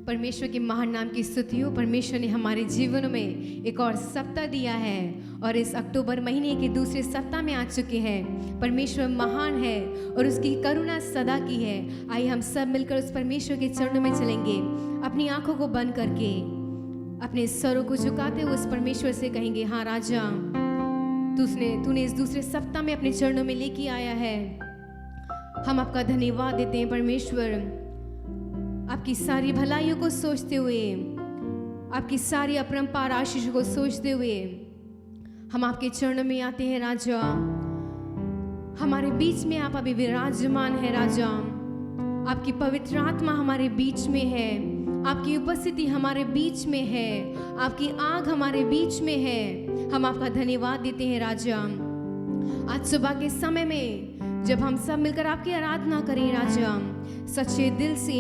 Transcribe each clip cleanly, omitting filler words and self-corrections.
परमेश्वर के महान नाम की स्तुति हो। परमेश्वर ने हमारे जीवनों में एक और सप्ताह दिया है और इस अक्टूबर महीने के दूसरे सप्ताह में आ चुके हैं। परमेश्वर महान है और उसकी करुणा सदा की है। आइए हम सब मिलकर उस परमेश्वर के चरणों में चलेंगे। अपनी आंखों को बंद करके अपने सरों को झुकाते हुए उस परमेश्वर से कहेंगे, हाँ राजा, तूने इस दूसरे सप्ताह में अपने चरणों में लेके आया है। हम आपका धन्यवाद देते हैं परमेश्वर। आपकी सारी भलाइयों को सोचते हुए, आपकी सारी अपरंपार आशीष को सोचते हुए हम आपके चरणों में आते हैं राजा। हमारे बीच में आप अभी विराजमान है राजा। आपकी पवित्र आत्मा हमारे बीच में है, आपकी उपस्थिति हमारे बीच में है, आपकी आग हमारे बीच में है। हम आपका धन्यवाद देते हैं राजा। आज सुबह के समय में जब हम सब मिलकर आपकी आराधना करें राजा, सच्चे दिल से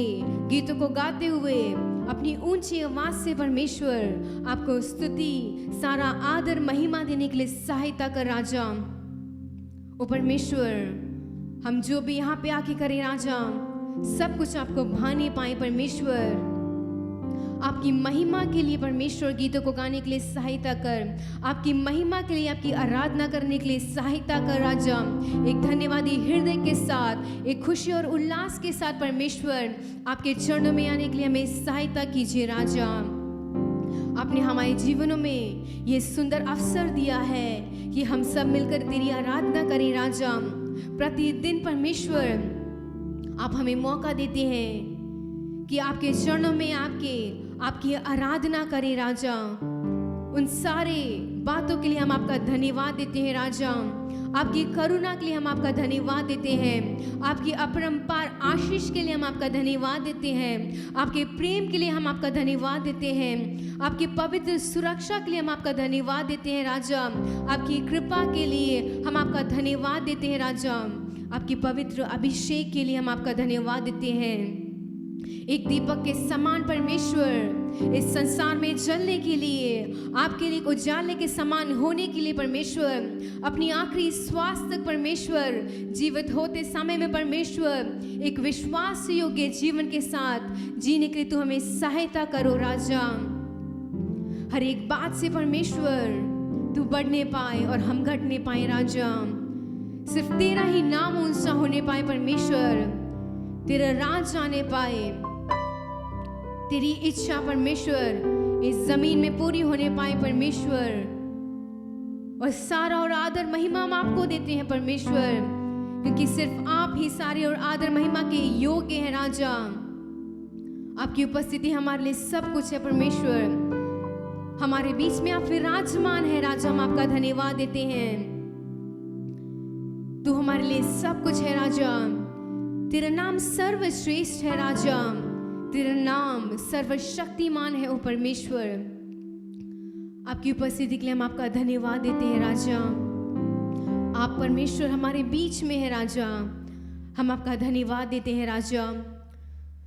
गीतों को गाते हुए अपनी ऊंची आवाज से परमेश्वर आपको स्तुति, सारा आदर, महिमा देने के लिए सहायता कर राजा। ओ परमेश्वर, हम जो भी यहाँ पे आके करें राजा, सब कुछ आपको भाने पाए परमेश्वर। आपकी महिमा के लिए परमेश्वर गीतों को गाने के लिए सहायता कर, आपकी महिमा के लिए, आपकी आराधना करने के लिए सहायता कर राजा। एक धन्यवादी हृदय के साथ, एक खुशी और उल्लास के साथ परमेश्वर आपके चरणों में आने के लिए हमें सहायता कीजिए राजा। आपने हमारे जीवनों में ये सुंदर अवसर दिया है कि हम सब मिलकर तेरी आराधना करें राजा। प्रतिदिन परमेश्वर आप हमें मौका देते हैं कि आपके चरणों में आपकी आराधना करें राजा। उन सारे बातों के लिए हम आपका धन्यवाद देते हैं राजा। आपकी करुणा के लिए हम आपका धन्यवाद देते हैं। आपकी अपरंपार आशीष के लिए हम आपका धन्यवाद देते हैं। आपके प्रेम के लिए हम आपका धन्यवाद देते हैं। आपकी पवित्र सुरक्षा के लिए हम आपका धन्यवाद देते हैं राजा। आपकी कृपा के लिए हम आपका धन्यवाद देते हैं राजा। आपकी पवित्र अभिषेक के लिए हम आपका धन्यवाद देते हैं। एक दीपक के समान परमेश्वर इस संसार में जलने के लिए, आपके लिए उजाले के समान होने के लिए परमेश्वर, अपनी आखिरी श्वास तक परमेश्वर जीवित होते समय में परमेश्वर एक विश्वास योग्य जीवन के साथ जीने के लिए तू हमें सहायता करो राजा। हर एक बात से परमेश्वर तू बढ़ने पाए और हम घटने पाए राजा। सिर्फ तेरा ही नाम ऊंचा होने पाए परमेश्वर, तेरा राज आने पाए, तेरी इच्छा परमेश्वर इस जमीन में पूरी होने पाए परमेश्वर। और सारा और आदर महिमा हम आपको देते हैं परमेश्वर, क्योंकि सिर्फ आप ही सारे और आदर महिमा के योग्य हैं राजा। आपकी उपस्थिति हमारे लिए सब कुछ है परमेश्वर। हमारे बीच में आप विराजमान है राजा। हम आपका धन्यवाद देते हैं। तू हमारे लिए सब कुछ है राजा। तेरा नाम सर्वश्रेष्ठ है राजा। तेरा नाम सर्वशक्तिमान है ओ परमेश्वर। आपकी उपस्थिति के लिए हम आपका धन्यवाद देते हैं राजा। आप परमेश्वर हमारे बीच में है राजा। हम आपका धन्यवाद देते हैं राजा।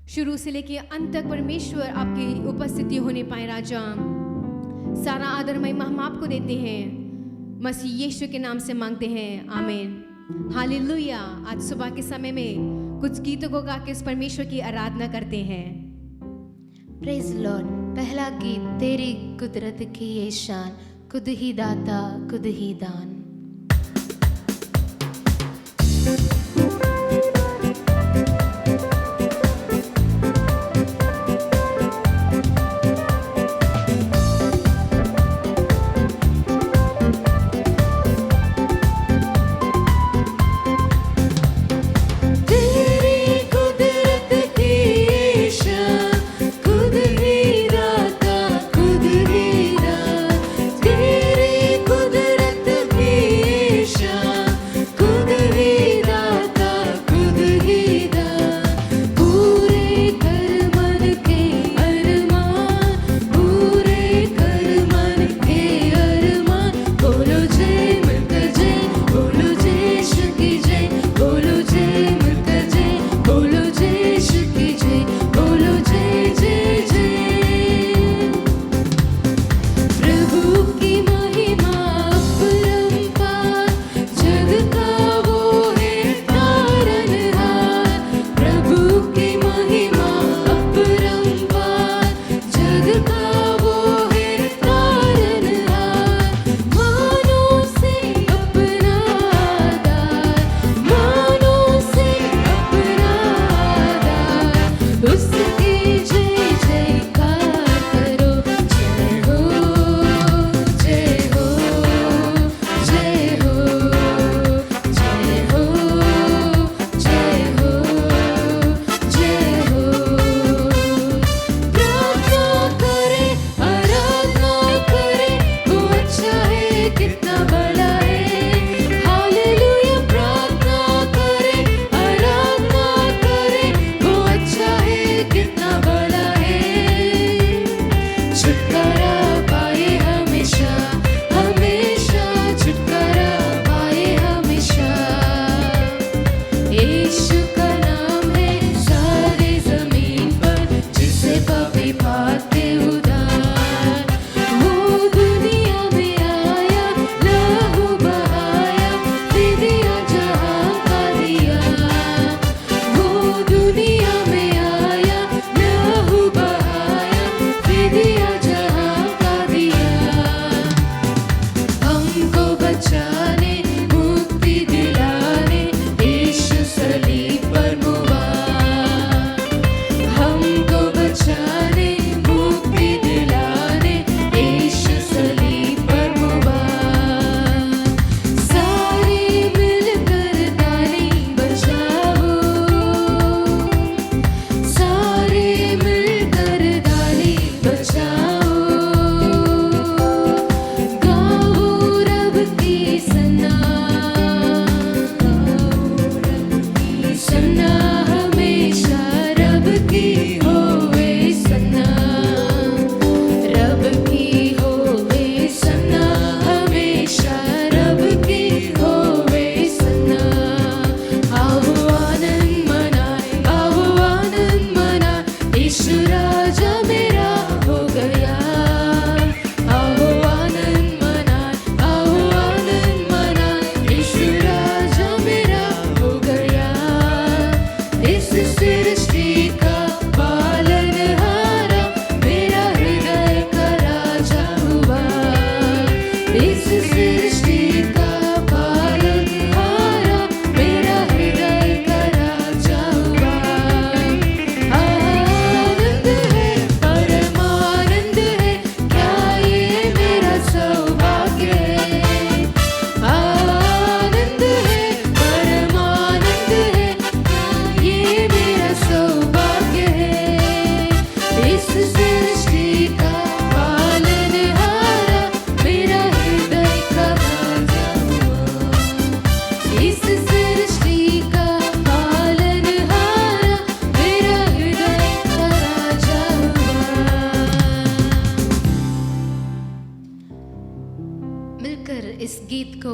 शुरू से लेके अंत तक परमेश्वर आपकी उपस्थिति होने पाए राजा। सारा आदर महिमा हम आपको देते हैं। मसीह यीशु के नाम से मांगते हैं, आमीन। हालेलुया। आज सुबह के समय में कुछ गीतों को गा के उस परमेश्वर की आराधना करते हैं। Praise Lord. पहला गीत, तेरी कुदरत की ये शान, खुद ही दाता खुद ही दान। तेरी कुदरत की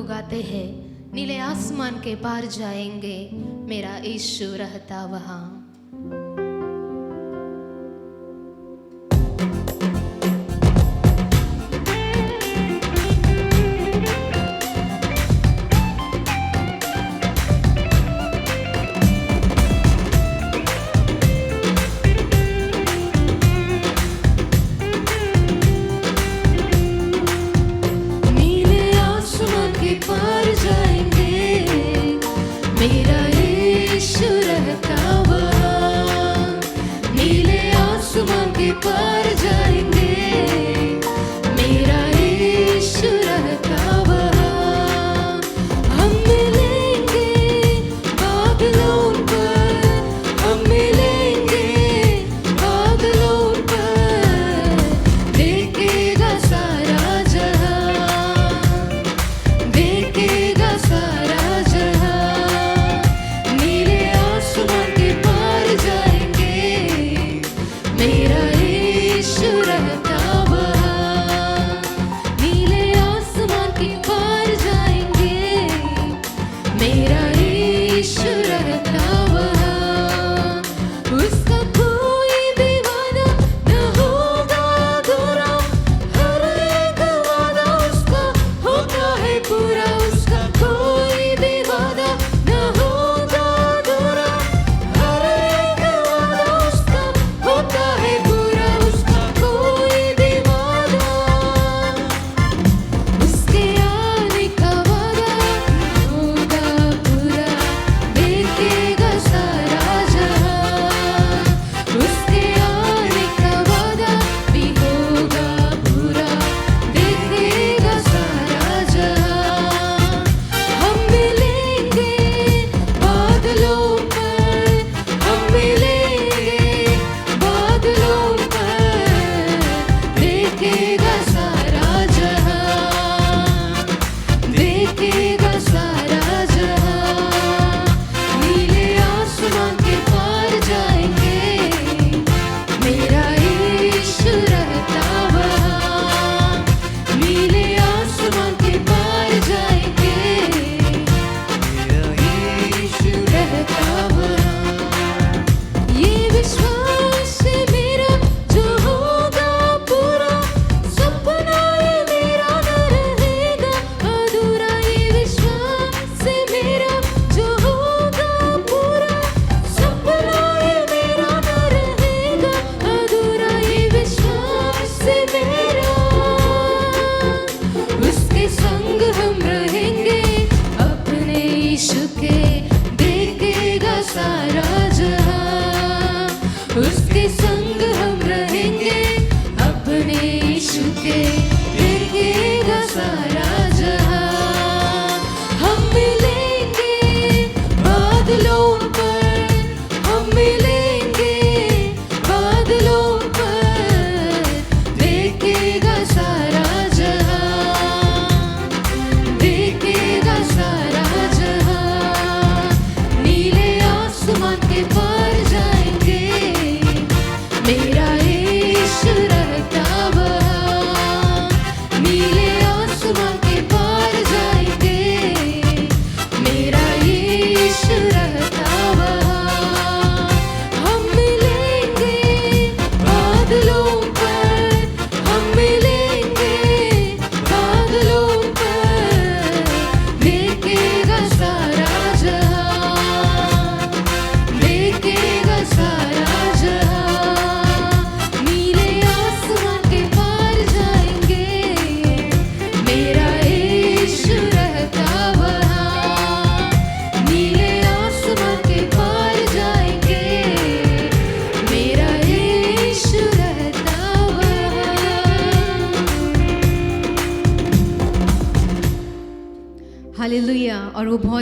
लोग आते हैं नीले आसमान के पार जाएंगे, मेरा यीशु रहता वहाँ। हालेलुया। और वो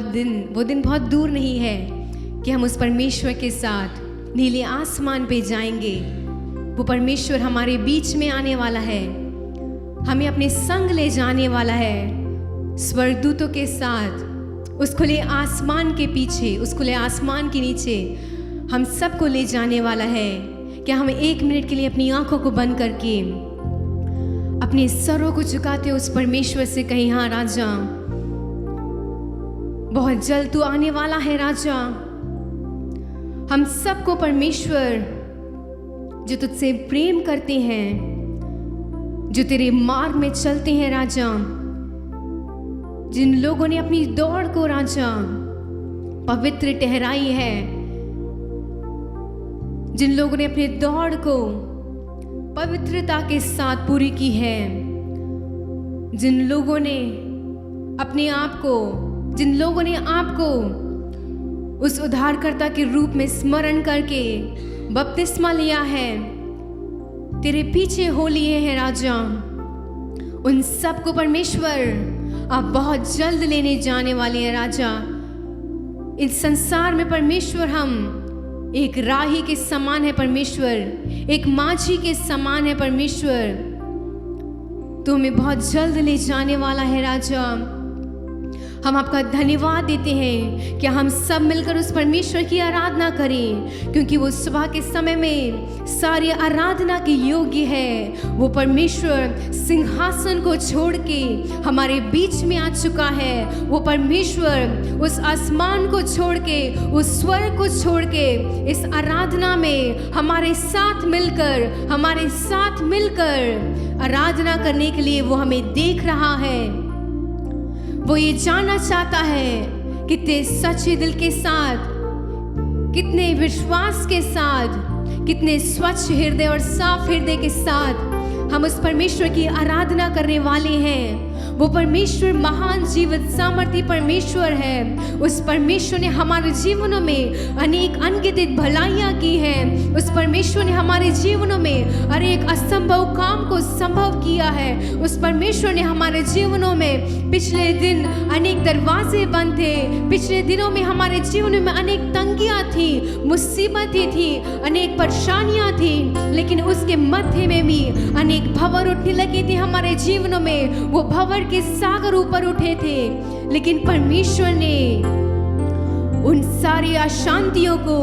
दिन बहुत दूर नहीं है कि हम उस परमेश्वर के साथ नीले आसमान पे जाएंगे। वो परमेश्वर हमारे बीच में आने वाला है, हमें अपने संग ले जाने वाला है स्वर्गदूतों के साथ उस खुले आसमान के पीछे, उस खुले आसमान के नीचे हम सबको ले जाने वाला है। क्या हम एक मिनट के लिए अपनी आंखों को बंद करके अपने सरों को झुकाते उस परमेश्वर से कहें, हाँ राजा, बहुत जल्द तू आने वाला है राजा। हम सबको परमेश्वर जो तुझसे प्रेम करते हैं, जो तेरे मार्ग में चलते हैं राजा, जिन लोगों ने अपनी दौड़ को राजा पवित्र ठहराई है, जिन लोगों ने अपनी दौड़ को पवित्रता के साथ पूरी की है, जिन लोगों ने अपने आप को, जिन लोगों ने आपको उस उद्धारकर्ता के रूप में स्मरण करके बपतिस्मा लिया है, तेरे पीछे हो लिए हैं राजा, उन सबको परमेश्वर आप बहुत जल्द लेने जाने वाले हैं राजा। इस संसार में परमेश्वर हम एक राही के समान है परमेश्वर, एक माझी के समान है परमेश्वर, तो हमें बहुत जल्द ले जाने वाला है राजा। हम आपका धन्यवाद देते हैं कि हम सब मिलकर उस परमेश्वर की आराधना करें, क्योंकि वो सुबह के समय में सारी आराधना के योग्य है। वो परमेश्वर सिंहासन को छोड़ के हमारे बीच में आ चुका है। वो परमेश्वर उस आसमान को छोड़ के, उस स्वर्ग को छोड़ के इस आराधना में हमारे साथ मिलकर आराधना करने के लिए वो हमें देख रहा है। वो ये जानना चाहता है कितने सच्चे दिल के साथ, कितने विश्वास के साथ, कितने स्वच्छ हृदय और साफ हृदय के साथ हम उस परमेश्वर की आराधना करने वाले हैं। वो परमेश्वर महान जीवित सामर्थी परमेश्वर है। उस परमेश्वर ने हमारे जीवनों में अनेक अनगिनत भलाइयाँ की हैं। उस परमेश्वर ने हमारे जीवनों में अनेक असंभव काम को संभव किया है। उस परमेश्वर ने हमारे जीवनों में पिछले दिन अनेक दरवाजे बंद थे, पिछले दिनों में हमारे जीवन में अनेक तंगियाँ थी, मुसीबतें थी, अनेक परेशानियाँ थी, लेकिन उसके मध्य में भी अनेक भंवर उठने लगे थे हमारे जीवनों में। वो भंवर के सागर ऊपर उठे थे, लेकिन परमेश्वर ने उन सारी अशांतियों को,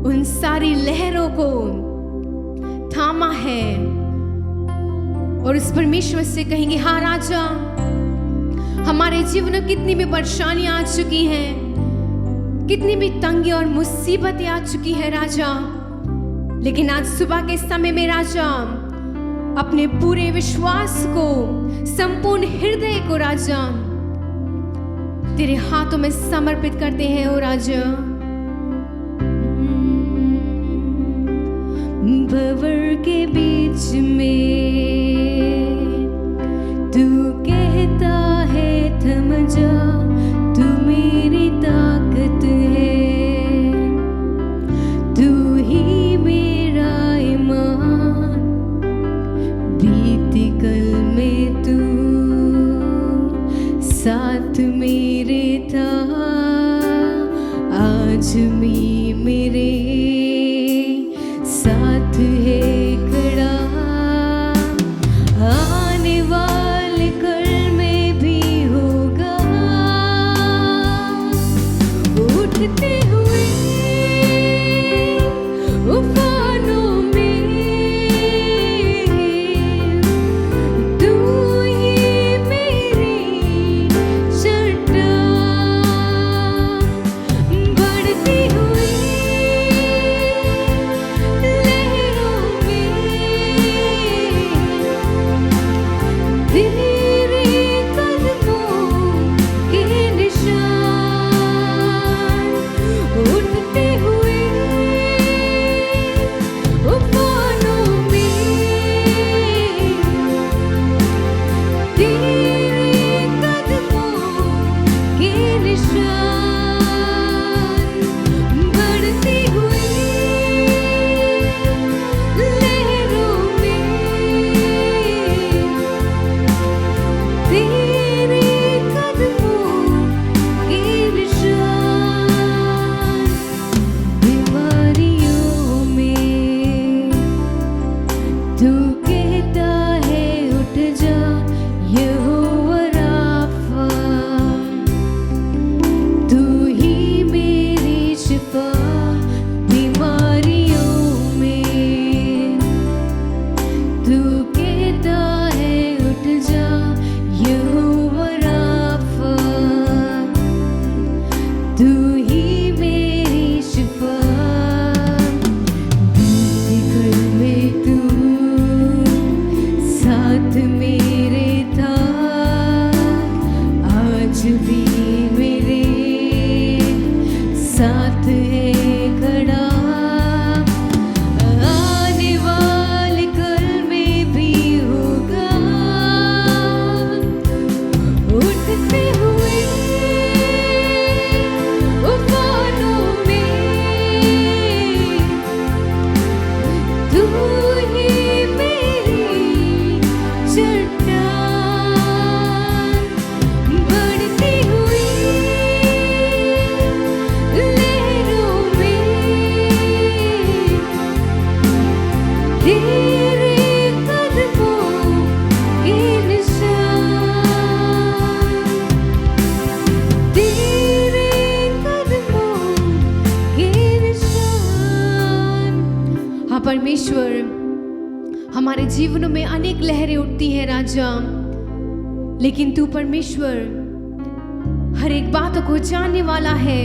उन सारी लहरों को थामा है और उस परमेश्वर से कहेंगे, हाँ राजा, हमारे जीवन में कितनी भी परेशानियां आ चुकी हैं, कितनी भी तंगी और मुसीबतें आ चुकी है राजा, लेकिन आज सुबह के समय में राजा अपने पूरे विश्वास को, संपूर्ण हृदय को राजा तेरे हाथों में समर्पित करते हैं। ओ राजा, भंवर के बीच में तू कहता है थम जा, तू मेरी ताकत है, तू ही मेरा ईमान, बीती कल में तू साथ मेरे था, आज भी मेरे साथ है खड़ा, आने वाले कल में भी होगा, उठते हुए उफानों में तू ही मेरी चट्टान, बढ़ती हुई लहरों में तेरे कदमों के निशान, है खड़ा, आने वाले कल में भी होगा, उठते हुए उफानों में तू ही मेरी चट्टान, बढ़ती हुई लहरों में तेरे कदमों के निशान, तेरे कदमों के निशान। हाँ परमेश्वर, हमारे जीवनों में अनेक लहरें उठती हैं राजा, लेकिन तू परमेश्वर हर एक बातों को जानने वाला है।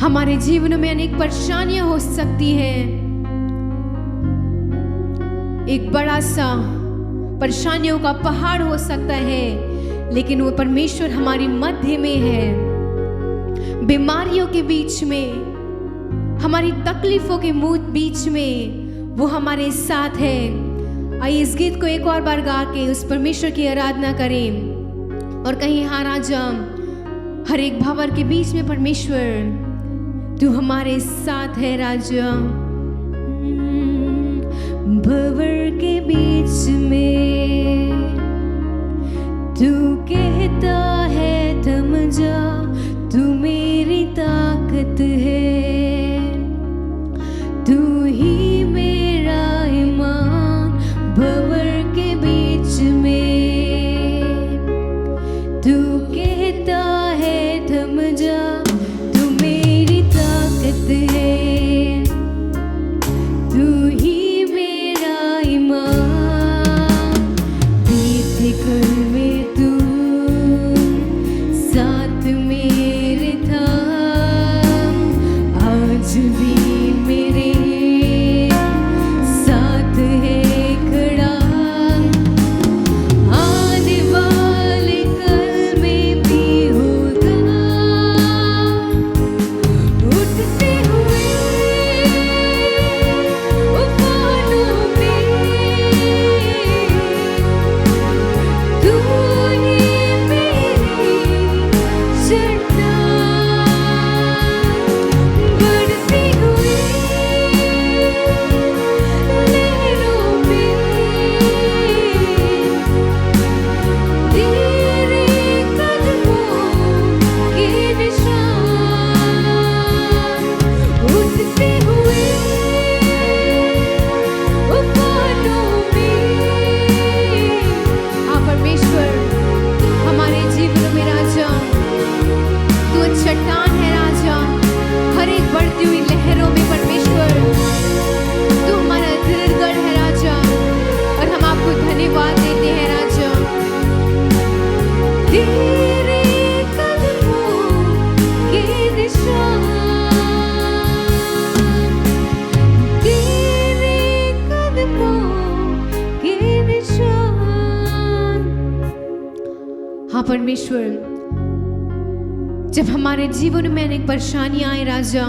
हमारे जीवनों में अनेक परेशानियां हो सकती हैं, एक बड़ा सा परेशानियों का पहाड़ हो सकता है, लेकिन वो परमेश्वर हमारी मध्य में है। बीमारियों के बीच में, हमारी तकलीफों के बीच में वो हमारे साथ है। आइए इस गीत को एक और बार गा के उस परमेश्वर की आराधना करें और कहीं हाँ राजा, हर एक भंवर के बीच में परमेश्वर तू हमारे साथ है राजा। भंवर के बीच में तू कहता है थम जा, तू मेरी ताकत है, तू ही मेरा ईमान। भंवर के बीच में तू कहता है थम जा, तू मेरी ताकत है, तू ही मेरा ईमान। बीते कल में तू साथ मेरे था, आज भी मेरे साथ है खड़ा, आने वाले कल में भी होगा, उठते हुए उफानों में तू ही मेरी चट्टान, बढ़ती हुई लहरों में तेरे कदमों के निशान, उठते हुए उफानों में। हाँ परमेश्वर, हमारे जीवन में राजा तू चट्टान है राजा, हर एक बढ़ती हुई लहरों में परमेश्वर तू हमारा दृढ़गढ़ है राजा, और हम आपको धन्यवाद देते हैं राजा। तेरे कदमों के निशान, तेरे कदमों के निशान। हाँ परमेश्वर, जब हमारे जीवन में अनेक परेशानियां आए राजा,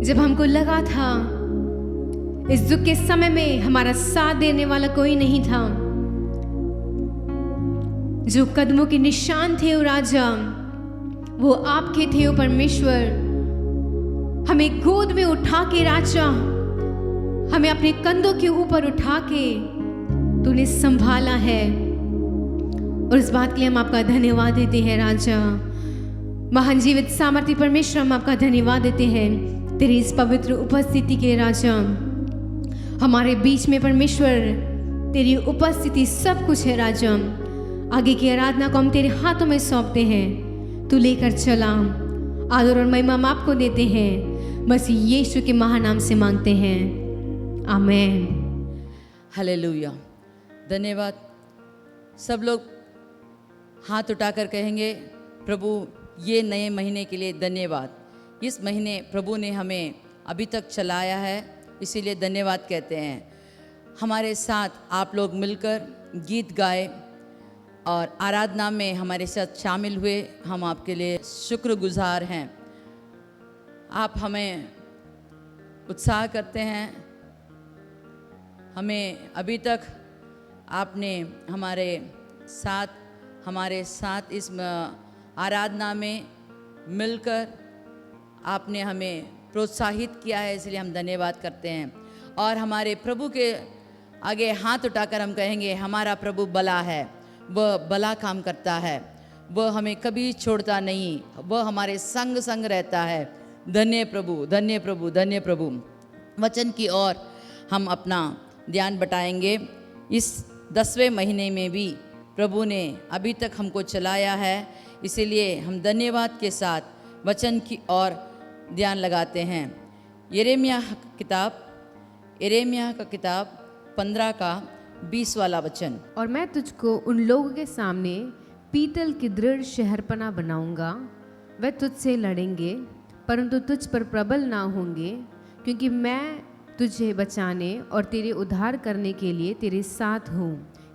जब हमको लगा था इस दुख के समय में हमारा साथ देने वाला कोई नहीं था, जो कदमों के निशान थे ओ राजा वो आपके थे ओ परमेश्वर। हमें गोद में उठा के राजा, हमें अपने कंधों के ऊपर उठा के तूने संभाला है, और इस बात के लिए हम आपका धन्यवाद देते हैं राजा। महान जीवित सामर्थ्य परमेश्वर, हम आपका धन्यवाद देते हैं तेरी इस पवित्र उपस्थिति के राजा। हमारे बीच में परमेश्वर तेरी उपस्थिति सब कुछ है राजा। आगे की आराधना को हम तेरे हाथों में सौंपते हैं, तू लेकर चला। आदर और महिमा हम आपको देते हैं, मसीह यीशु के महान नाम से मांगते हैं, आमेन। हालेलुया। धन्यवाद। सब लोग हाथ उठाकर कहेंगे, प्रभु ये नए महीने के लिए धन्यवाद। इस महीने प्रभु ने हमें अभी तक चलाया है, इसीलिए धन्यवाद कहते हैं। हमारे साथ आप लोग मिलकर गीत गाए, और आराधना में हमारे साथ शामिल हुए। हम आपके लिए शुक्रगुजार हैं। आप हमें उत्साह करते हैं। हमें अभी तक आपने हमारे साथ इस आराधना में मिलकर आपने हमें प्रोत्साहित किया है, इसलिए हम धन्यवाद करते हैं। और हमारे प्रभु के आगे हाथ उठाकर हम कहेंगे, हमारा प्रभु भला है, वह भला काम करता है, वह हमें कभी छोड़ता नहीं, वह हमारे संग संग रहता है। धन्य प्रभु, धन्य प्रभु, धन्य प्रभु। वचन की ओर हम अपना ध्यान बटाएंगे। इस 10वें महीने में भी प्रभु ने अभी तक हमको चलाया है, इसीलिए हम धन्यवाद के साथ वचन की ओर ध्यान लगाते हैं। यिर्मयाह का किताब 15 का 20 वाला वचन। और मैं तुझको उन लोगों के सामने पीतल की दृढ़ शहरपना बनाऊंगा। वे तुझसे लड़ेंगे परंतु तुझ पर प्रबल ना होंगे, क्योंकि मैं तुझे बचाने और तेरे उद्धार करने के लिए तेरे साथ हूँ।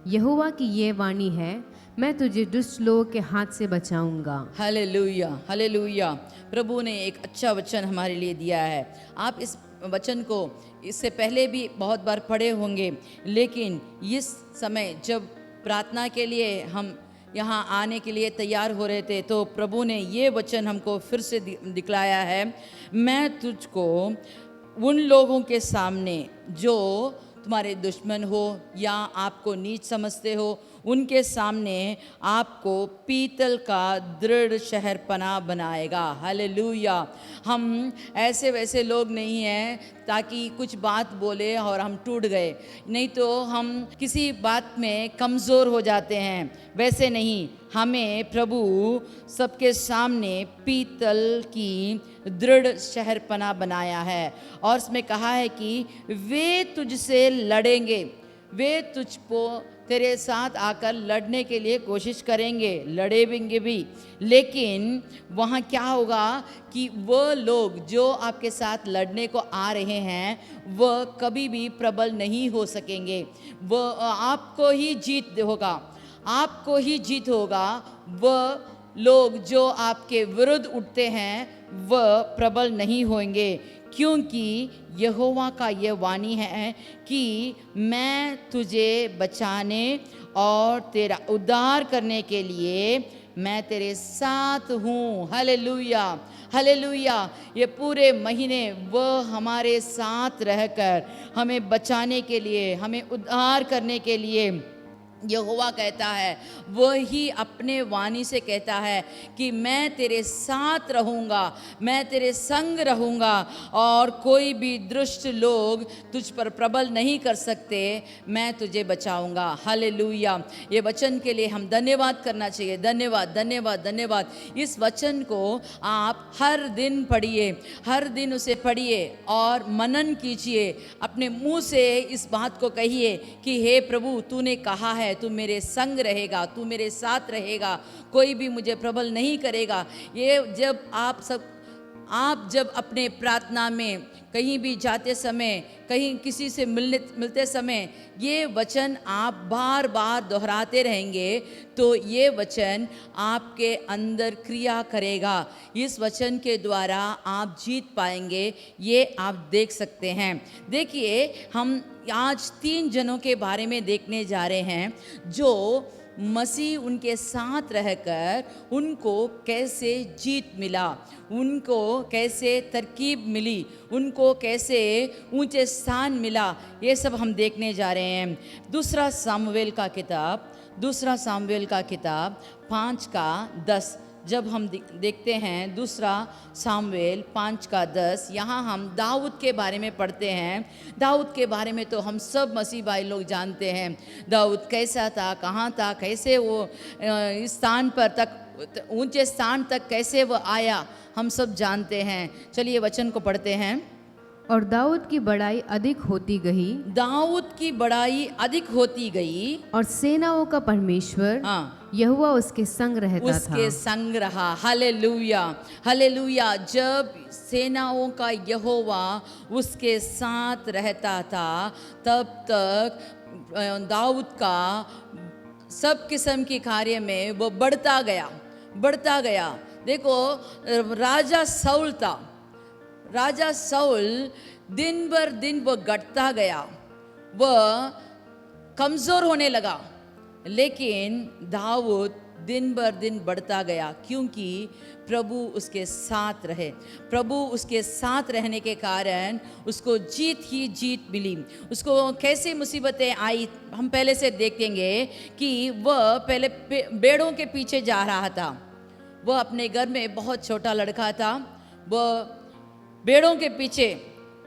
यहोवा की ये वाणी है, मैं तुझे दुष्ट लोगों के हाथ से बचाऊंगा। Hallelujah, hallelujah. प्रभु ने एक अच्छा वचन हमारे लिए दिया है। आप इस वचन को इससे पहले भी बहुत बार पढ़े होंगे, लेकिन इस समय जब प्रार्थना के लिए हम यहाँ आने के लिए तैयार हो रहे थे, तो प्रभु ने ये वचन हमको फिर से दिखलाया है। मैं तुझको उन लोगों के सामने जो तुम्हारे दुश्मन हो या आपको नीच समझते हो, उनके सामने आपको पीतल का दृढ़ शहरपना बनाएगा। हालेलुया। हम ऐसे वैसे लोग नहीं हैं ताकि कुछ बात बोले और हम टूट गए, नहीं तो हम किसी बात में कमज़ोर हो जाते हैं। वैसे नहीं, हमें प्रभु सबके सामने पीतल की दृढ़ शहरपना बनाया है। और उसमें कहा है कि वे तुझसे लड़ेंगे, वे तुझको तेरे साथ आकर लड़ने के लिए कोशिश करेंगे, लड़ेंगे भी, लेकिन वहाँ क्या होगा कि वो लोग जो आपके साथ लड़ने को आ रहे हैं वह कभी भी प्रबल नहीं हो सकेंगे। वह आपको ही जीत होगा, आपको ही जीत होगा। वह लोग जो आपके विरुद्ध उठते हैं वह प्रबल नहीं होंगे, क्योंकि यहोवा का यह वाणी है कि मैं तुझे बचाने और तेरा उद्धार करने के लिए मैं तेरे साथ हूँ। Hallelujah, hallelujah. ये पूरे महीने वह हमारे साथ रहकर हमें बचाने के लिए, हमें उद्धार करने के लिए यहोवा कहता है, वही अपने वाणी से कहता है कि मैं तेरे साथ रहूँगा, मैं तेरे संग रहूँगा और कोई भी दुष्ट लोग तुझ पर प्रबल नहीं कर सकते, मैं तुझे बचाऊँगा। हालेलुया। ये वचन के लिए हम धन्यवाद करना चाहिए। धन्यवाद, धन्यवाद, धन्यवाद। इस वचन को आप हर दिन पढ़िए, हर दिन उसे पढ़िए और मनन कीजिए। अपने मुँह से इस बात को कहिए कि हे प्रभु, तूने कहा है तू मेरे संग रहेगा, तू मेरे साथ रहेगा, कोई भी मुझे प्रबल नहीं करेगा। ये जब आप जब अपने प्रार्थना में कहीं भी जाते समय, कहीं किसी से मिलते समय ये वचन आप बार बार दोहराते रहेंगे तो ये वचन आपके अंदर क्रिया करेगा। इस वचन के द्वारा आप जीत पाएंगे, ये आप देख सकते हैं। देखिए, हम आज 3 जनों के बारे में देखने जा रहे हैं जो मसीह उनके साथ रहकर उनको कैसे जीत मिला, उनको कैसे तरकीब मिली, उनको कैसे ऊंचे स्थान मिला, ये सब हम देखने जा रहे हैं। दूसरा सामुएल का किताब 5 का 10 जब हम देखते हैं, दूसरा सामुएल 5 का 10, यहाँ हम दाऊद के बारे में पढ़ते हैं। दाऊद के बारे में तो हम सब मसीह भाई लोग जानते हैं। दाऊद कैसा था, कहाँ था, कैसे वो इस स्थान पर तक, ऊंचे स्थान तक कैसे वो आया, हम सब जानते हैं। चलिए वचन को पढ़ते हैं। और दाऊद की बड़ाई अधिक होती गई, दाऊद की बड़ाई अधिक होती गई और सेनाओं का परमेश्वर यहोवा उसके संग रहता उसके संग रहा। Hallelujah, hallelujah. जब सेनाओं का यहोवा उसके साथ रहता था, तब तक दाऊद का सब किस्म की कार्य में वो बढ़ता गया। देखो, राजा साउल था, राजा साउल दिन भर दिन वो घटता गया, वह कमजोर होने लगा, लेकिन दाऊद दिन भर दिन बढ़ता गया, क्योंकि प्रभु उसके साथ रहे। प्रभु उसके साथ रहने के कारण उसको जीत ही जीत मिली। उसको कैसे मुसीबतें आई हम पहले से देखेंगे कि वह पहले भेड़ों के पीछे जा रहा था। वह अपने घर में बहुत छोटा लड़का था, वह भेड़ों के पीछे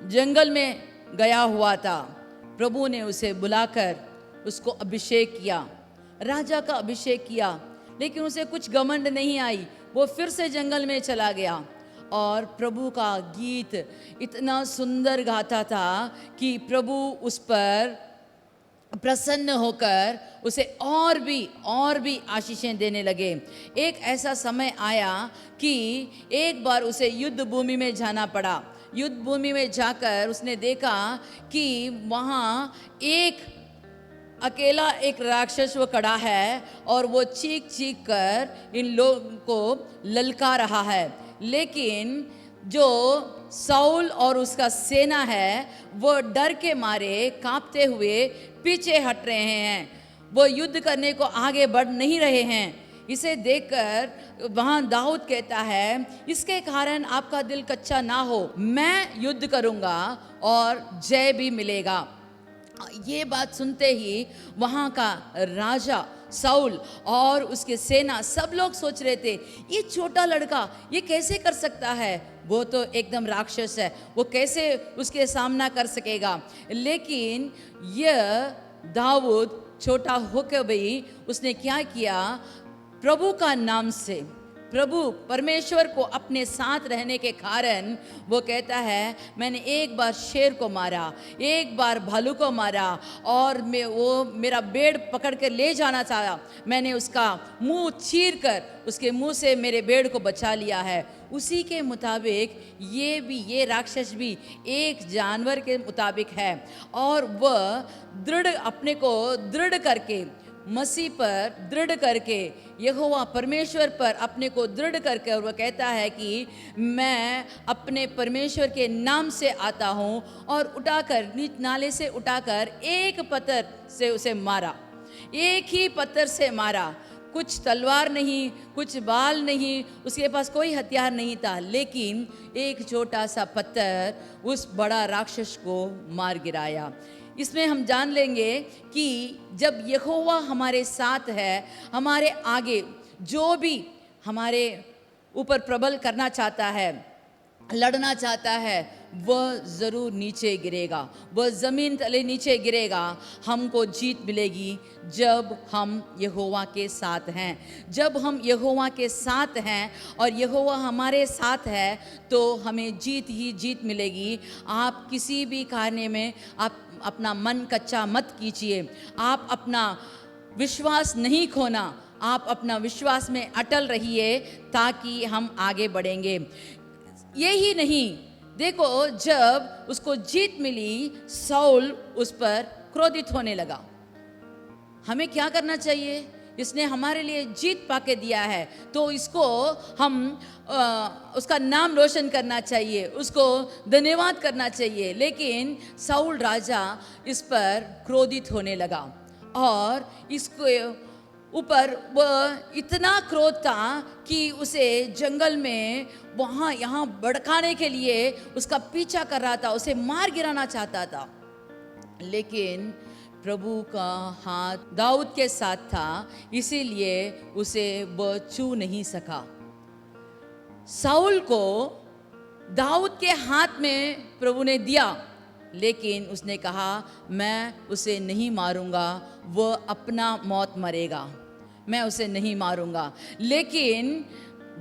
जंगल में गया हुआ था। प्रभु ने उसे बुलाकर उसको अभिषेक किया, राजा का अभिषेक किया, लेकिन उसे कुछ घमंड नहीं आई। वो फिर से जंगल में चला गया और प्रभु का गीत इतना सुंदर गाता था कि प्रभु उस पर प्रसन्न होकर उसे और भी आशीषें देने लगे। एक ऐसा समय आया कि एक बार उसे युद्ध भूमि में जाना पड़ा। युद्ध भूमि में जाकर उसने देखा कि वहाँ अकेला एक राक्षस वो खड़ा है और वो चीख कर इन लोगों को ललका रहा है, लेकिन जो साउल और उसका सेना है वो डर के मारे कांपते हुए पीछे हट रहे हैं, वो युद्ध करने को आगे बढ़ नहीं रहे हैं। इसे देखकर वहाँ दाऊद कहता है, इसके कारण आपका दिल कच्चा ना हो, मैं युद्ध करूँगा और जय भी मिलेगा। ये बात सुनते ही वहाँ का राजा साउल और उसके सेना सब लोग सोच रहे थे, ये छोटा लड़का ये कैसे कर सकता है, वो तो एकदम राक्षस है, वो कैसे उसके सामना कर सकेगा। लेकिन यह दाऊद छोटा होकर भी उसने क्या किया, प्रभु का नाम से, प्रभु परमेश्वर को अपने साथ रहने के कारण वो कहता है, मैंने एक बार शेर को मारा, एक बार भालू को मारा और वो मेरा भेड़ पकड़ कर ले जाना चाहा, मैंने उसका मुंह चीर कर उसके मुंह से मेरे भेड़ को बचा लिया है। उसी के मुताबिक ये राक्षस भी एक जानवर के मुताबिक है और वह अपने को दृढ़ करके, मसीह पर दृढ़ करके, यहोवा परमेश्वर पर अपने को दृढ़ करके, और वह कहता है कि मैं अपने परमेश्वर के नाम से आता हूँ, और उठाकर नीच नाले से उठाकर एक पत्थर से उसे मारा, एक ही पत्थर से मारा। कुछ तलवार नहीं, कुछ बाल नहीं, उसके पास कोई हथियार नहीं था, लेकिन एक छोटा सा पत्थर उस बड़ा राक्षस को मार गिराया। इसमें हम जान लेंगे कि जब यहोवा हमारे साथ है, हमारे आगे जो भी हमारे ऊपर प्रबल करना चाहता है, लड़ना चाहता है, वह ज़रूर नीचे गिरेगा, वह ज़मीन तले नीचे गिरेगा। हमको जीत मिलेगी जब हम यहोवा के साथ हैं। जब हम यहोवा के साथ हैं और यहोवा हमारे साथ है तो हमें जीत ही जीत मिलेगी। आप किसी भी कार्य में आप अपना मन कच्चा मत कीजिए, आप अपना विश्वास नहीं खोना, आप अपना विश्वास में अटल रहिए ताकि हम आगे बढ़ेंगे। यही नहीं, देखो जब उसको जीत मिली, साउल उस पर क्रोधित होने लगा। हमें क्या करना चाहिए? इसने हमारे लिए जीत पाके दिया है तो इसको हम उसका नाम रोशन करना चाहिए, उसको धन्यवाद करना चाहिए। लेकिन साउल राजा इस पर क्रोधित होने लगा और इसको ऊपर वह इतना क्रोध था कि उसे जंगल में वहाँ यहाँ भड़काने के लिए उसका पीछा कर रहा था, उसे मार गिराना चाहता था। लेकिन प्रभु का हाथ दाऊद के साथ था, इसीलिए उसे वह छू नहीं सका। साउल को दाऊद के हाथ में प्रभु ने दिया, लेकिन उसने कहा मैं उसे नहीं मारूंगा, वह अपना मौत मरेगा, मैं उसे नहीं मारूंगा। लेकिन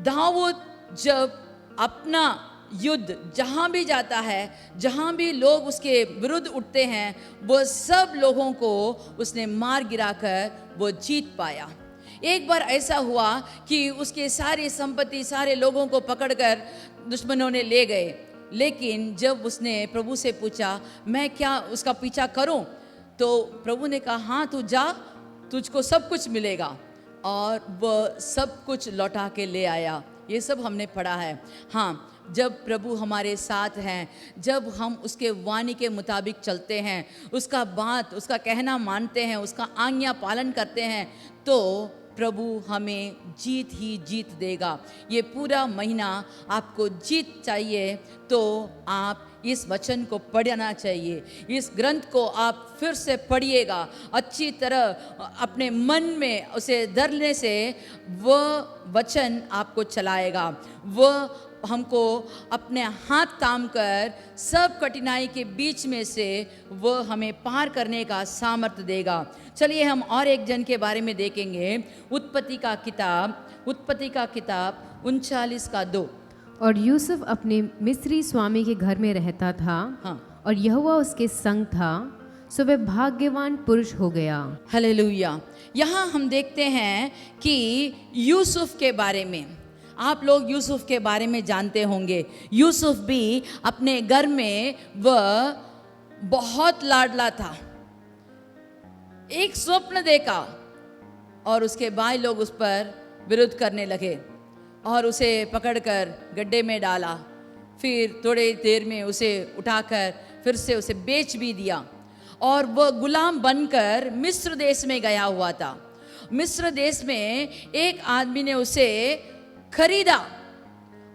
दाऊद जब अपना युद्ध जहाँ भी जाता है, जहाँ भी लोग उसके विरुद्ध उठते हैं, वो सब लोगों को उसने मार गिराकर वो जीत पाया। एक बार ऐसा हुआ कि उसके सारी संपत्ति, सारे लोगों को पकड़कर दुश्मनों ने ले गए। लेकिन जब उसने प्रभु से पूछा मैं क्या उसका पीछा करूं, तो प्रभु ने कहा हाँ तू जा, तुझको सब कुछ मिलेगा, और वह सब कुछ लौटा के ले आया। ये सब हमने पढ़ा है। हाँ, जब प्रभु हमारे साथ हैं, जब हम उसके वाणी के मुताबिक चलते हैं, उसका बात, उसका कहना मानते हैं, उसका आज्ञा पालन करते हैं, तो प्रभु हमें जीत ही जीत देगा। ये पूरा महीना आपको जीत चाहिए तो आप इस वचन को पढ़ना चाहिए। इस ग्रंथ को आप फिर से पढ़िएगा अच्छी तरह, अपने मन में उसे धरने से वह वचन आपको चलाएगा। वह हमको अपने हाथ थाम कर सब कठिनाई के बीच में से वह हमें पार करने का सामर्थ्य देगा। चलिए हम और एक जन के बारे में देखेंगे। उत्पत्ति का किताब 39:2। और यूसुफ अपने मिस्री स्वामी के घर में रहता था। हाँ। और यहोवा उसके संग था, सो वह भाग्यवान पुरुष हो गया। हालेलुया। यहाँ हम देखते हैं कि यूसुफ के बारे में, आप लोग यूसुफ के बारे में जानते होंगे। यूसुफ भी अपने घर में वह बहुत लाडला था। एक स्वप्न देखा और उसके भाई लोग उस पर विरोध करने लगे और उसे पकड़कर गड्ढे में डाला। फिर थोड़ी देर में उसे उठाकर फिर से उसे बेच भी दिया और वह गुलाम बनकर मिस्र देश में गया हुआ था। मिस्र देश में एक आदमी ने उसे खरीदा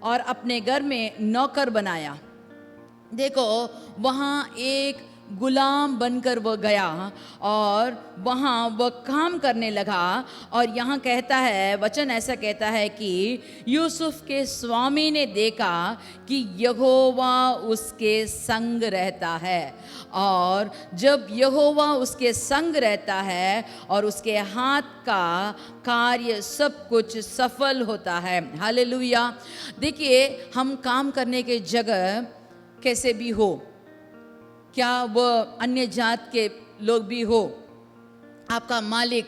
और अपने घर में नौकर बनाया। देखो, वहाँ एक गुलाम बनकर वह गया और वहाँ वह काम करने लगा। और यहाँ कहता है, वचन ऐसा कहता है कि यूसुफ के स्वामी ने देखा कि यहोवा उसके संग रहता है, और जब यहोवा उसके संग रहता है और उसके हाथ का कार्य सब कुछ सफल होता है। हालेलुया। देखिए, हम काम करने के जगह कैसे भी हो, क्या वह अन्य जात के लोग भी हो, आपका मालिक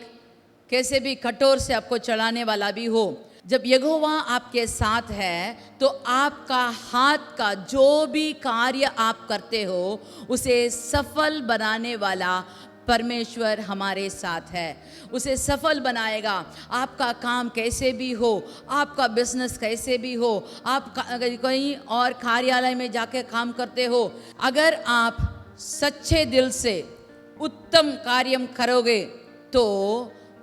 कैसे भी कठोर से आपको चलाने वाला भी हो, जब यहोवा आपके साथ है तो आपका हाथ का जो भी कार्य आप करते हो उसे सफल बनाने वाला परमेश्वर हमारे साथ है। उसे सफल बनाएगा। आपका काम कैसे भी हो, आपका बिजनेस कैसे भी हो, आप कहीं और कार्यालय में जाके काम करते हो, अगर आप सच्चे दिल से उत्तम कार्य करोगे तो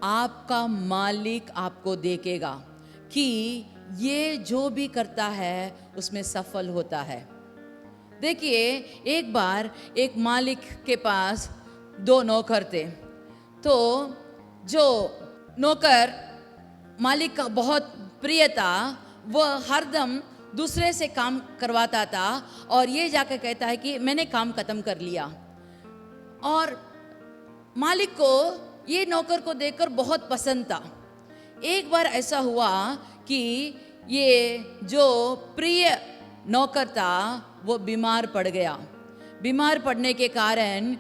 आपका मालिक आपको देखेगा कि ये जो भी करता है उसमें सफल होता है। देखिए, एक बार एक मालिक के पास 2 नौकर थे। तो जो नौकर मालिक का बहुत प्रिय था, वह हरदम दूसरे से काम करवाता था और ये जाकर कहता है कि मैंने काम खत्म कर लिया। और मालिक को ये नौकर को देखकर बहुत पसंद था। एक बार ऐसा हुआ कि ये जो प्रिय नौकर था वो बीमार पड़ गया। बीमार पड़ने के कारण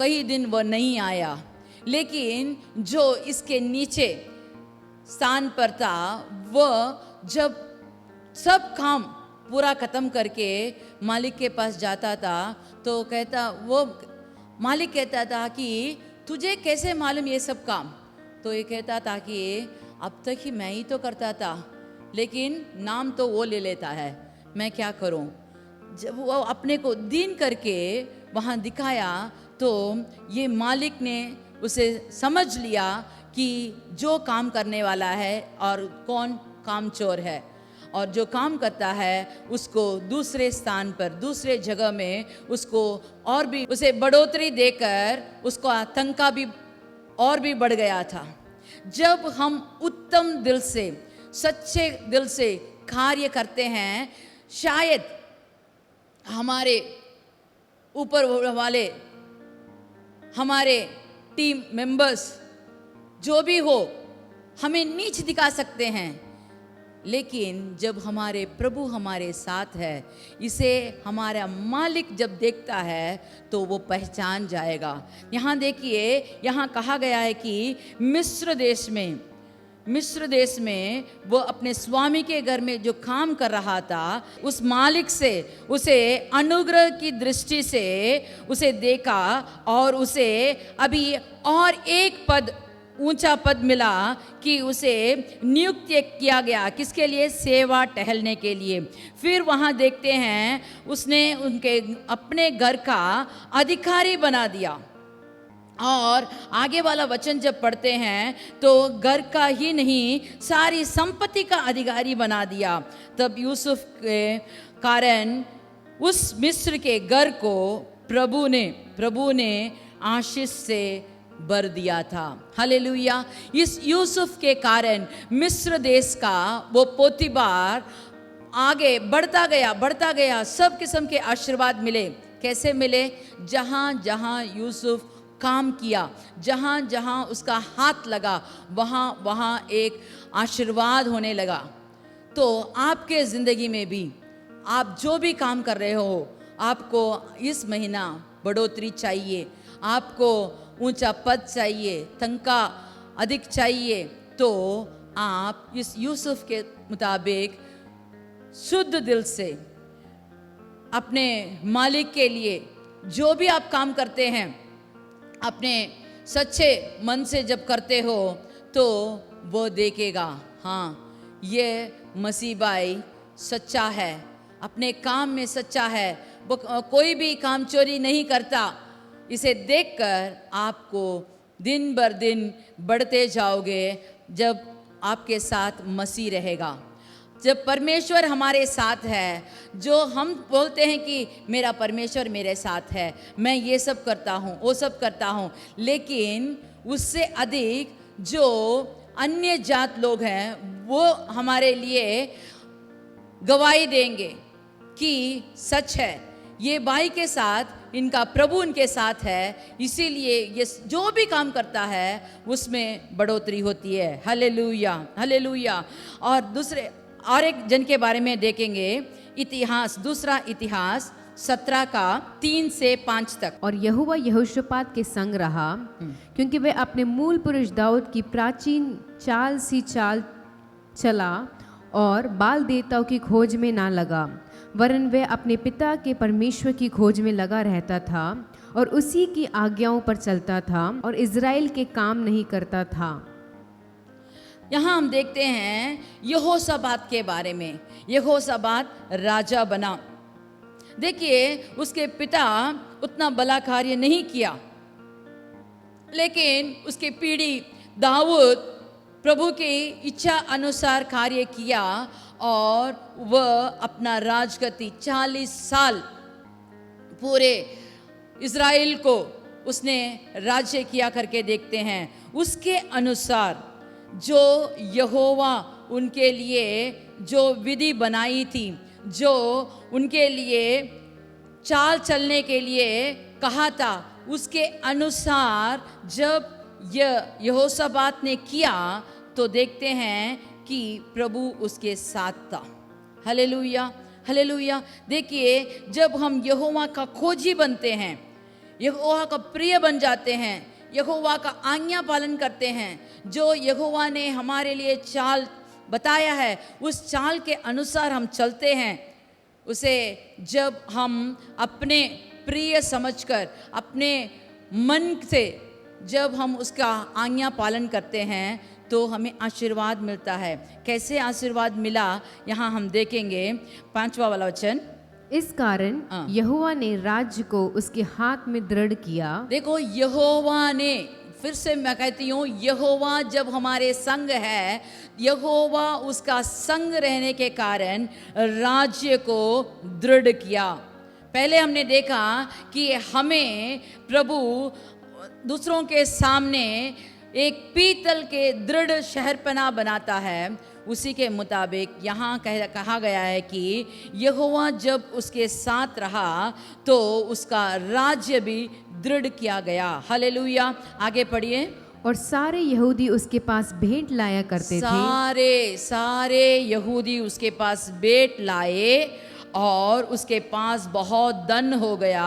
कई दिन वह नहीं आया, लेकिन जो इसके नीचे स्थान पर था वह जब सब काम पूरा ख़त्म करके मालिक के पास जाता था तो मालिक कहता था कि तुझे कैसे मालूम ये सब काम? तो ये कहता था कि अब तक ही मैं ही तो करता था, लेकिन नाम तो वो ले लेता है, मैं क्या करूं? जब वो अपने को दीन करके वहाँ दिखाया तो ये मालिक ने उसे समझ लिया कि जो काम करने वाला है और कौन कामचोर है, और जो काम करता है उसको दूसरे स्थान पर, दूसरे जगह में उसको और भी उसे बढ़ोतरी देकर उसका तनख्वाह भी और भी बढ़ गया था। जब हम उत्तम दिल से, सच्चे दिल से कार्य करते हैं, शायद हमारे ऊपर वाले, हमारे टीम मेंबर्स जो भी हो हमें नीच दिखा सकते हैं, लेकिन जब हमारे प्रभु हमारे साथ है, इसे हमारा मालिक जब देखता है तो वो पहचान जाएगा। यहाँ देखिए, यहाँ कहा गया है कि मिस्र देश में वो अपने स्वामी के घर में जो काम कर रहा था, उस मालिक से उसे अनुग्रह की दृष्टि से उसे देखा और उसे अभी और एक पद ऊंचा पद मिला कि उसे नियुक्त किया गया, किसके लिए? सेवा टहलने के लिए। फिर वहाँ देखते हैं उसने उनके अपने घर का अधिकारी बना दिया। और आगे वाला वचन जब पढ़ते हैं तो घर का ही नहीं, सारी संपत्ति का अधिकारी बना दिया। तब यूसुफ के कारण उस मिस्र के घर को प्रभु ने आशीष से भर दिया था। हालेलुया। इस यूसुफ के कारण मिस्र देश का वो पोतीबार आगे बढ़ता गया। सब किस्म के आशीर्वाद मिले। कैसे मिले? जहाँ जहाँ यूसुफ काम किया, जहाँ जहाँ उसका हाथ लगा, वहाँ वहाँ एक आशीर्वाद होने लगा। तो आपके ज़िंदगी में भी आप जो भी काम कर रहे हो, आपको इस महीना बढ़ोतरी चाहिए, आपको ऊंचा पद चाहिए, तनख्वाह अधिक चाहिए, तो आप इस यूसुफ के मुताबिक शुद्ध दिल से अपने मालिक के लिए जो भी आप काम करते हैं, अपने सच्चे मन से जब करते हो तो वो देखेगा, हाँ ये मसीह भाई सच्चा है, अपने काम में सच्चा है, वो कोई भी काम चोरी नहीं करता। इसे देखकर आपको दिन बर दिन बढ़ते जाओगे जब आपके साथ मसीह रहेगा। जब परमेश्वर हमारे साथ है, जो हम बोलते हैं कि मेरा परमेश्वर मेरे साथ है, मैं ये सब करता हूँ, वो सब करता हूँ, लेकिन उससे अधिक जो अन्य जात लोग हैं वो हमारे लिए गवाही देंगे कि सच है, ये भाई के साथ इनका प्रभु उनके साथ है, इसीलिए ये जो भी काम करता है उसमें बढ़ोतरी होती है। Hallelujah, hallelujah. और एक जन के बारे में देखेंगे, इतिहास, दूसरा इतिहास 17 का 3 से 5 तक। और यहोवा यहोशापात के संग रहा, क्योंकि वह अपने मूल पुरुष दाऊद की प्राचीन चाल सी चाल चला और बाल देवताओं की खोज में ना लगा, वरन वह अपने पिता के परमेश्वर की खोज में लगा रहता था और उसी की आज्ञाओं पर चलता था और इज़राइल के काम नहीं करता था। यहाँ हम देखते हैं यहोशापात के बारे में। यहोशापात राजा बना। देखिए, उसके पिता उतना भला कार्य नहीं किया, लेकिन उसकी पीढ़ी दाऊद प्रभु की इच्छा अनुसार कार्य किया और वह अपना राजगद्दी 40 साल पूरे इज़राइल को उसने राज्य किया करके देखते हैं। उसके अनुसार जो यहोवा उनके लिए जो विधि बनाई थी, जो उनके लिए चाल चलने के लिए कहा था, उसके अनुसार जब यहोशापात ने किया तो देखते हैं कि प्रभु उसके साथ था। Hallelujah, hallelujah. देखिए, जब हम यहोवा का खोजी बनते हैं, यहोवा का प्रिय बन जाते हैं, यहोवा का आज्ञा पालन करते हैं, जो यहोवा ने हमारे लिए चाल बताया है उस चाल के अनुसार हम चलते हैं, उसे जब हम अपने प्रिय समझकर अपने मन से जब हम उसका आज्ञा पालन करते हैं तो हमें आशीर्वाद मिलता है। कैसे आशीर्वाद मिला, यहाँ हम देखेंगे 5वां वाला वचन। इस कारण यहोवा ने राज्य को उसके हाथ में दृढ़ किया। देखो, यहोवा ने, फिर से मैं कहती हूँ, यहोवा जब हमारे संग है, यहोवा उसका संग रहने के कारण राज्य को दृढ़ किया। पहले हमने देखा कि हमें प्रभु दूसरों के सामने एक पीतल के दृढ़ शहरपनाह बनाता है। उसी के मुताबिक यहाँ कहा गया है कि यहोवा जब उसके साथ रहा तो उसका राज्य भी दृढ़ किया गया। हालेलुया। आगे पढ़िए। और सारे यहूदी उसके पास भेंट लाया करते थे। सारे यहूदी उसके पास भेंट लाए और उसके पास बहुत धन हो गया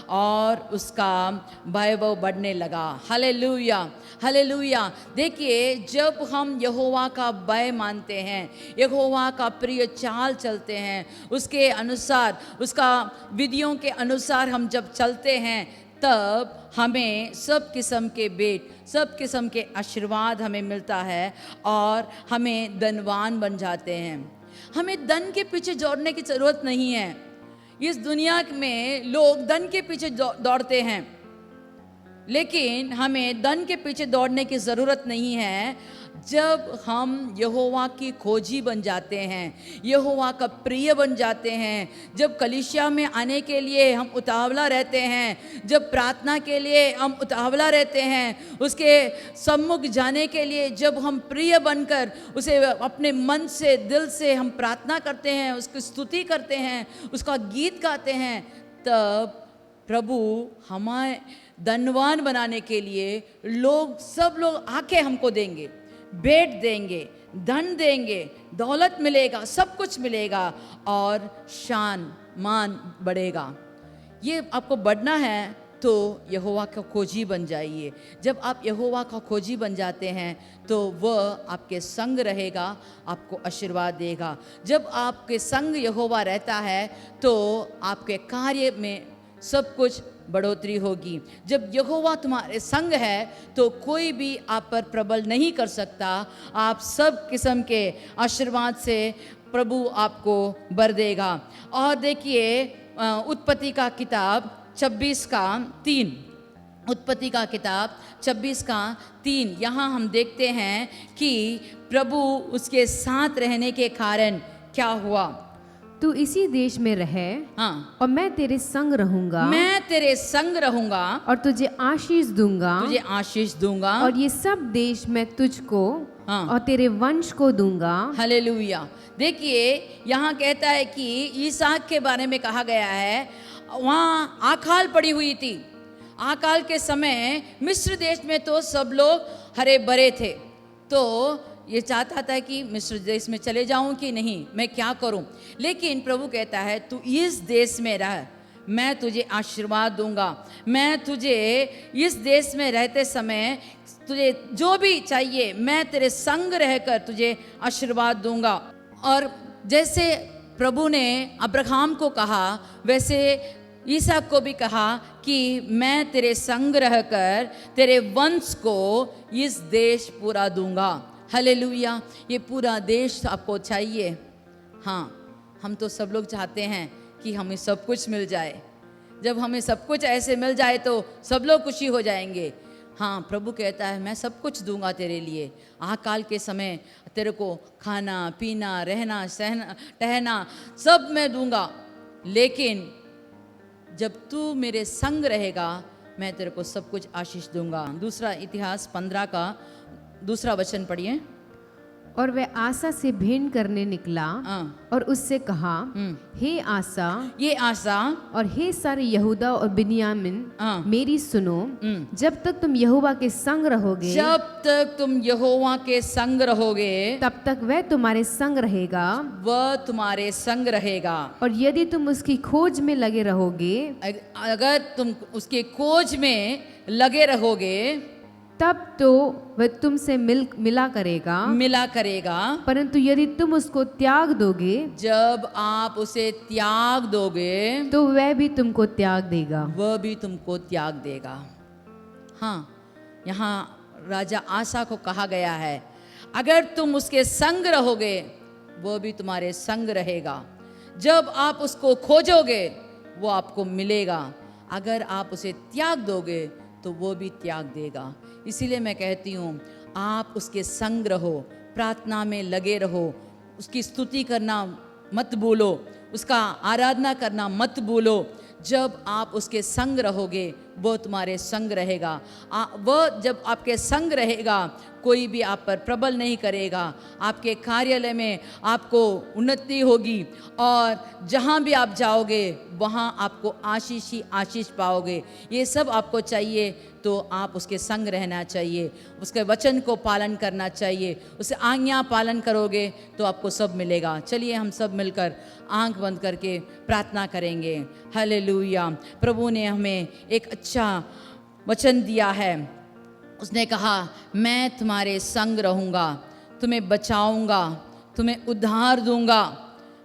और उसका वैभव बढ़ने लगा। Hallelujah, hallelujah. देखिए, जब हम यहोवा का भय मानते हैं, यहोवा का प्रिय चाल चलते हैं, उसके अनुसार, उसका विधियों के अनुसार हम जब चलते हैं, तब हमें सब किस्म के भेंट, सब किस्म के आशीर्वाद हमें मिलता है और हमें धनवान बन जाते हैं। हमें धन के पीछे दौड़ने की ज़रूरत नहीं है। इस दुनिया में लोग धन के पीछे दौड़ते हैं, लेकिन हमें धन के पीछे दौड़ने की ज़रूरत नहीं है। जब हम यहोवा की खोजी बन जाते हैं, यहोवा का प्रिय बन जाते हैं, जब कलीसिया में आने के लिए हम उतावला रहते हैं, जब प्रार्थना के लिए हम उतावला रहते हैं, उसके सम्मुख जाने के लिए जब हम प्रिय बनकर उसे अपने मन से, दिल से हम प्रार्थना करते हैं, उसकी स्तुति करते हैं, उसका गीत गाते हैं, तब प्रभु हमें धनवान बनाने के लिए सब लोग आके हमको देंगे, भेंट देंगे, धन देंगे, दौलत मिलेगा, सब कुछ मिलेगा और शान मान बढ़ेगा। ये आपको बढ़ना है तो यहोवा का खोजी बन जाइए। जब आप यहोवा का खोजी बन जाते हैं तो वह आपके संग रहेगा, आपको आशीर्वाद देगा। जब आपके संग यहोवा रहता है तो आपके कार्य में सब कुछ बढ़ोतरी होगी। जब यहोवा तुम्हारे संग है तो कोई भी आप पर प्रबल नहीं कर सकता। आप सब किस्म के आशीर्वाद से प्रभु आपको भर देगा। और देखिए उत्पत्ति का किताब 26:3, उत्पत्ति का किताब 26:3, यहाँ हम देखते हैं कि प्रभु उसके साथ रहने के कारण क्या हुआ। तू इसी देश में रहे, हाँ, और मैं तेरे संग रहूंगा, मैं तेरे संग रहूंगा और तुझे आशीष दूंगा, तुझे आशीष दूंगा, और ये सब देश मैं तुझको हाँ, और तेरे वंश को दूंगा। हालेलुया। देखिए यहाँ कहता है कि इसहाक के बारे में कहा गया है, वहाँ आकाल पड़ी हुई थी। आकाल के समय मिस्र देश में तो सब लोग हरे भरे थे, तो ये चाहता था कि मिस्र देश में चले जाऊं कि नहीं, मैं क्या करूं। लेकिन प्रभु कहता है तू इस देश में रह, मैं तुझे आशीर्वाद दूंगा, मैं तुझे इस देश में रहते समय तुझे जो भी चाहिए मैं तेरे संग रहकर तुझे आशीर्वाद दूंगा। और जैसे प्रभु ने अब्राहम को कहा वैसे इसहाक को भी कहा कि मैं तेरे संग रहकर तेरे वंश को इस देश पूरा दूंगा। हालेलुया। ये पूरा देश आपको चाहिए। हाँ, हम तो सब लोग चाहते हैं कि हमें सब कुछ मिल जाए। जब हमें सब कुछ ऐसे मिल जाए तो सब लोग खुशी हो जाएंगे। हाँ, प्रभु कहता है मैं सब कुछ दूंगा तेरे लिए। आकाल के समय तेरे को खाना पीना रहना सहना टहना सब मैं दूंगा, लेकिन जब तू मेरे संग रहेगा मैं तेरे को सब कुछ आशीष दूंगा। दूसरा इतिहास 15 का दूसरा वचन पढ़िए। और वह आसा से भेंट करने निकला और उससे कहा, हे आसा, ये आसा और हे सारे यहूदा और बिन्यामिन, मेरी सुनो। जब तक तुम यहोवा के संग रहोगे, जब तक तुम यहोवा के संग रहोगे, तब तक वह तुम्हारे संग रहेगा, वह तुम्हारे संग रहेगा। और यदि तुम उसकी खोज में लगे रहोगे, अगर तुम उसके खोज में लगे रहोगे, तब तो वह तुमसे मिला करेगा। परंतु यदि तुम उसको त्याग दोगे, जब आप उसे त्याग दोगे, तो वह भी तुमको त्याग देगा, वह भी तुमको त्याग देगा। हाँ, यहाँ राजा आसा को कहा गया है अगर तुम उसके संग रहोगे वह भी तुम्हारे संग रहेगा। जब आप उसको खोजोगे वो आपको मिलेगा, अगर आप उसे त्याग दोगे तो वो भी त्याग देगा। इसीलिए मैं कहती हूँ आप उसके संग रहो, प्रार्थना में लगे रहो, उसकी स्तुति करना मत भूलो, उसका आराधना करना मत भूलो। जब आप उसके संग रहोगे वो तुम्हारे संग रहेगा। वह जब आपके संग रहेगा कोई भी आप पर प्रबल नहीं करेगा। आपके कार्यालय में आपको उन्नति होगी और जहाँ भी आप जाओगे वहाँ आपको आशीष ही आशीष पाओगे। ये सब आपको चाहिए तो आप उसके संग रहना चाहिए, उसके वचन को पालन करना चाहिए, उसे आज्ञा पालन करोगे तो आपको सब मिलेगा। चलिए हम सब मिलकर आंख बंद करके प्रार्थना करेंगे। हालेलुया। प्रभु ने हमें एक अच्छा वचन दिया है। उसने कहा मैं तुम्हारे संग रहूँगा, तुम्हें बचाऊँगा, तुम्हें उद्धार दूँगा,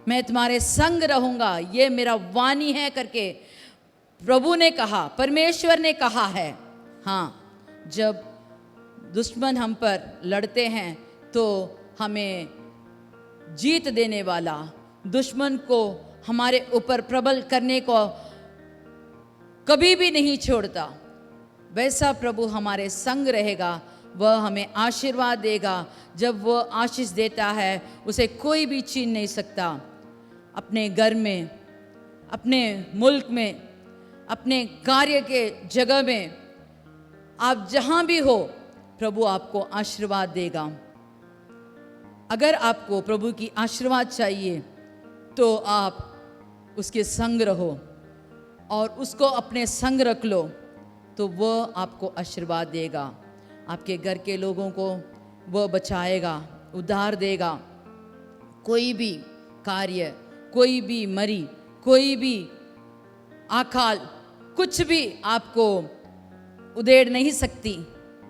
मैं तुम्हारे संग रहूँगा, ये मेरा वाणी है करके प्रभु ने कहा, परमेश्वर ने कहा है। हाँ, जब दुश्मन हम पर लड़ते हैं तो हमें जीत देने वाला, दुश्मन को हमारे ऊपर प्रबल करने को कभी भी नहीं छोड़ता, वैसा प्रभु हमारे संग रहेगा। वह हमें आशीर्वाद देगा। जब वह आशीष देता है उसे कोई भी छीन नहीं सकता। अपने घर में, अपने मुल्क में, अपने कार्य के जगह में, आप जहाँ भी हो, प्रभु आपको आशीर्वाद देगा। अगर आपको प्रभु की आशीर्वाद चाहिए तो आप उसके संग रहो और उसको अपने संग रख लो, तो वह आपको आशीर्वाद देगा। आपके घर के लोगों को वह बचाएगा, उद्धार देगा। कोई भी कार्य, कोई भी मरी, कोई भी अकाल, कुछ भी आपको उधेड़ नहीं सकती।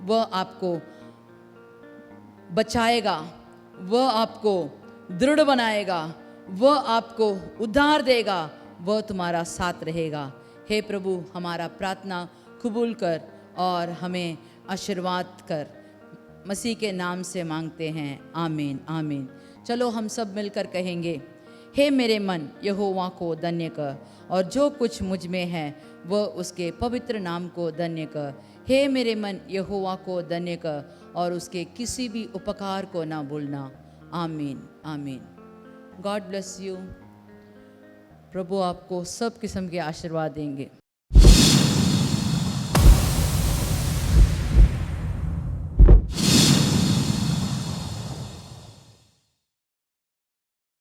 वह आपको बचाएगा, वह आपको दृढ़ बनाएगा, वह आपको उद्धार देगा, वह तुम्हारा साथ रहेगा। हे प्रभु, हमारा प्रार्थना कबूल कर और हमें आशीर्वाद कर। मसीह के नाम से मांगते हैं, आमीन आमीन। चलो हम सब मिलकर कहेंगे, हे मेरे मन यहोवा को धन्य कर, और जो कुछ मुझ में है वह उसके पवित्र नाम को धन्य कर। हे मेरे मन यहोवा को धन्य कर, और उसके किसी भी उपकार को ना भूलना। आमीन आमीन। God bless you. प्रभु आपको सब किस्म के आशीर्वाद देंगे।